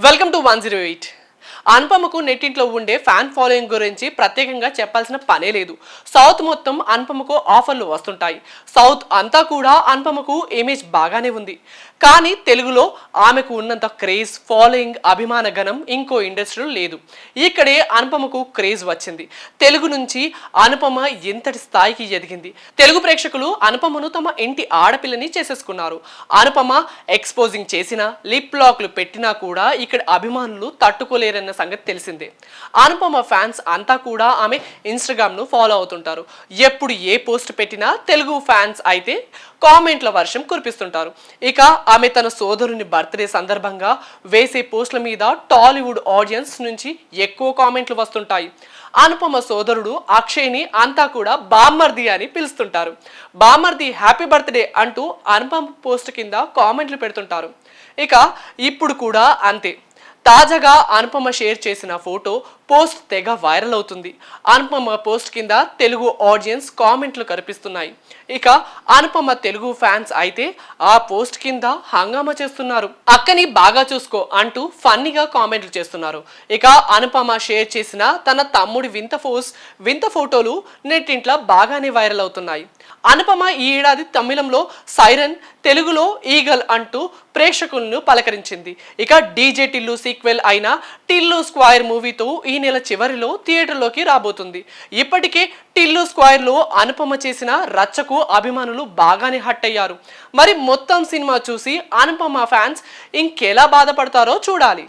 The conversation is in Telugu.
Welcome to 108. అనుపమకు నెట్టింట్లో ఉండే ఫ్యాన్ ఫాలోయింగ్ గురించి ప్రత్యేకంగా చెప్పాల్సిన పనే లేదు. సౌత్ మొత్తం అనుపమకు ఆఫర్లు వస్తుంటాయి. సౌత్ అంతా కూడా అనుపమకు ఇమేజ్ బాగానే ఉంది. కానీ తెలుగులో ఆమెకు ఉన్నంత క్రేజ్, ఫాలోయింగ్, అభిమాన గణం ఇంకో ఇండస్ట్రీలో లేదు. ఇక్కడే అనుపమకు క్రేజ్ వచ్చింది. తెలుగు నుంచి అనుపమ ఎంతటి స్థాయికి ఎదిగింది. తెలుగు ప్రేక్షకులు అనుపమను తమ ఇంటి ఆడపిల్లని చేసేసుకున్నారు. అనుపమ ఎక్స్పోజింగ్ చేసినా, లిప్ లాక్లు పెట్టినా కూడా ఇక్కడ అభిమానులు తట్టుకోలేరన్న సంగతి తెలిసిందే. అనుపమ ఫ్యాన్స్ అంతా కూడా ఆమె ఇన్స్టాగ్రామ్ ను ఫాలో అవుతుంటారు. ఎప్పుడు ఏ పోస్ట్ పెట్టినా తెలుగు ఫ్యాన్స్ అయితే కామెంట్ల వర్షం కురిపిస్తుంటారు. ఇక ఆమె తన సోదరుని బర్త్డే సందర్భంగా వేసే పోస్టుల మీద టాలీవుడ్ ఆడియన్స్ నుంచి ఎక్కువ కామెంట్లు వస్తుంటాయి. అనుపమ సోదరుడు అక్షయ్ని అంతా కూడా బామ్మర్ది అని పిలుస్తుంటారు. బామ్మర్ది హ్యాపీ బర్త్డే అంటూ అనుపమ పోస్ట్ కింద కామెంట్లు పెడుతుంటారు. ఇక ఇప్పుడు కూడా అంతే. తాజాగా అనుపమ షేర్ చేసిన ఫోటో పోస్ట్ తెగ వైరల్ అవుతుంది. అనుపమ పోస్ట్ కింద తెలుగు ఆడియన్స్ కామెంట్లు కనిపిస్తున్నాయి. ఇక అనుపమ తెలుగు ఫ్యాన్స్ అయితే ఆ పోస్ట్ కింద హంగామా చేస్తున్నారు. అక్కని బాగా చూసుకో అంటూ ఫన్నీగా కామెంట్లు చేస్తున్నారు. ఇక అనుపమ షేర్ చేసిన తన తమ్ముడి వింత ఫోటోలు నెట్టింట్లో బాగానే వైరల్ అవుతున్నాయి. అనుపమ ఈ ఏడాది తమిళంలో సైరన్, తెలుగులో ఈగల్ అంటూ ప్రేక్షకులను పలకరించింది. ఇక డీజే టిల్లు సీక్వెల్ అయిన టిల్లు స్క్వైర్ మూవీతో ఈ నెల చివరిలో థియేటర్లోకి రాబోతుంది. ఇప్పటికే టిల్లు స్క్వైర్ లో అనుపమ చేసిన రచ్చకు అభిమానులు బాగానే హట్ అయ్యారు. మరి మొత్తం సినిమా చూసి అనుపమ ఫ్యాన్స్ ఇంకెలా బాధపడతారో చూడాలి.